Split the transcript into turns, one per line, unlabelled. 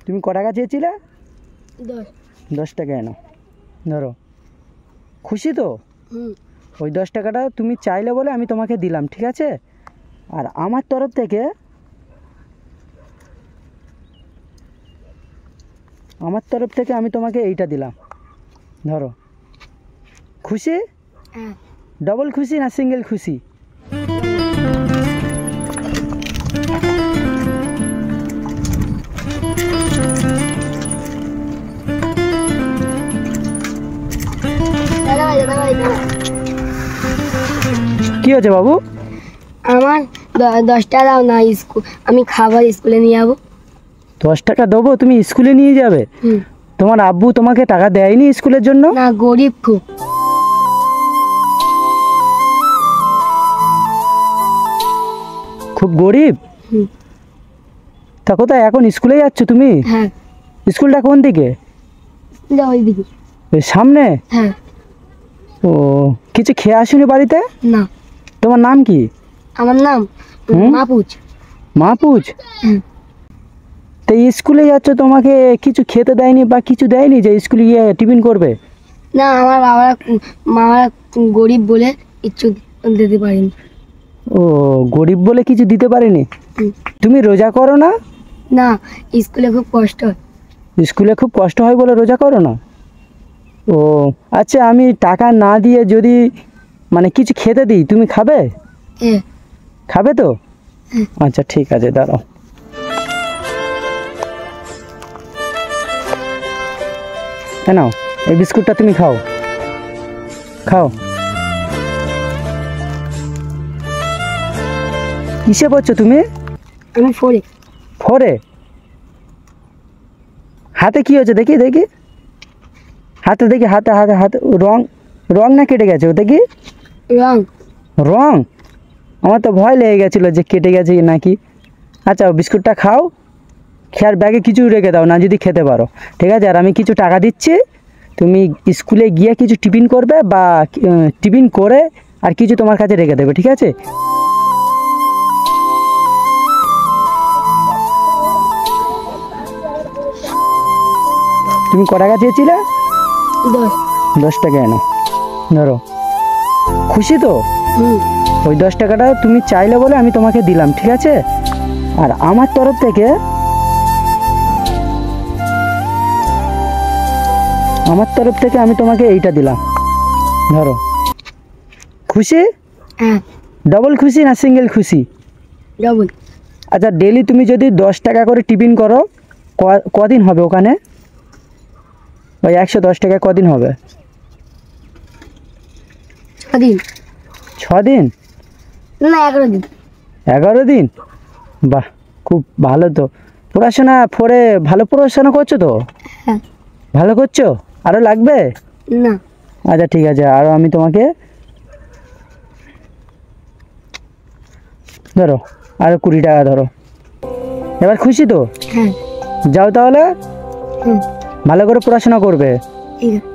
তুমি ক টাকা চেয়েছিলে?
10।
10 টাকা এনো, ধরো। খুশি তো? ওই 10 টাকাটা তুমি চাইলে বলে আমি তোমাকে দিলাম, ঠিক আছে? আর আমার তরফ থেকে আমি তোমাকে এইটা দিলাম, ধরো। খুশি? ডবল খুশি না সিঙ্গেল খুশি? কি হয়েছে বাবু?
আমার 10 টাকা দাও না, আমি খাবার স্কুলে নিয়ে যাবো।
10 টাকা দেবো, তুমি স্কুলে নিয়ে যাবে? তোমার আব্বু তোমাকে টাকা দেয়নি স্কুলের জন্য?
না, গরিব খুব।
খুব গরিব? তা কোথায় এখন স্কুলে যাচ্ছ তুমি?
হ্যাঁ।
স্কুলটা কোন দিকে?
ওইদিকে।
ওই সামনে?
হ্যাঁ।
ও, কিছু খেয়ে আসুনি বাড়িতে?
না।
তোমার নাম কি?
আমার নাম মাহফুজ।
মাহফুজ? তো স্কুলে যাচ্ছ, তোমাকে কিছু খেতে দেয়নি বা কিছু দেয়নি যে স্কুলে গিয়ে টিফিন করবে?
না, আমার মামারা গরিব বলে কিচ্ছু দিতে পারেনি।
ও, গরিব বলে কিছু দিতে পারেনি। তুমি রোজা করো না?
না, স্কুলে খুব কষ্ট হয়।
স্কুলে খুব কষ্ট হয় বলে রোজা করো না? ও আচ্ছা, আমি টাকা না দিয়ে যদি মানে কিছু খেতে দিই, তুমি খাবে? খাবে তো? আচ্ছা ঠিক আছে, দাঁড়াও। নাও, এই বিস্কুটটা তুমি খাও। খাও। কিসে পড়ছো তুমি?
আমি 4-এ।
4-এ? হাতে কি হয়েছে দেখি? হাতে দেখি, হাতে রং না কেটে গেছে? ওতে কি রং? আমার তো ভয় লেগে গেছিলো যে কেটে গেছে নাকি। আচ্ছা, বিস্কুটটা খাও, খেয়ার ব্যাগে কিছু রেখে দাও না যদি খেতে পারো, ঠিক আছে? আর আমি কিছু টাকা দিচ্ছি, তুমি স্কুলে গিয়ে কিছু টিফিন করবে বা টিফিন করে আর কিছু তোমার কাছে রেখে দেবে, ঠিক আছে? তুমি ক টাকা চেয়েছিলে? 10 টাকা এনো, ধরো। খুশি তো? ওই 10 টাকাটা তুমি চাইলে বলে আমি তোমাকে দিলাম, ঠিক আছে? আর আমার তরফ থেকে আমি তোমাকে এইটা দিলাম, ধরো। খুশি? ডবল খুশি না সিঙ্গেল খুশি?
ডবল।
আচ্ছা, ডেলি তুমি যদি 10 টাকা করে টিফিন করো, কদিন হবে ওখানে? ওই 110 টাকায় কদিন হবে?
6 দিন।
6 দিন?
না, 11 দিন।
11 দিন? বাহ, খুব ভালো তো। পড়াশোনা 4-এ ভালো পড়াশোনা করছো তো?
হ্যাঁ।
ভালো করছো? আরও লাগবে?
না।
আচ্ছা ঠিক আছে, আরও আমি তোমাকে ধরো আরও 20 টাকা ধরো। এবার খুশি তো?
হ্যাঁ।
যাও তাহলে, ভালো করে পড়াশোনা করবে।
ঠিক আছে।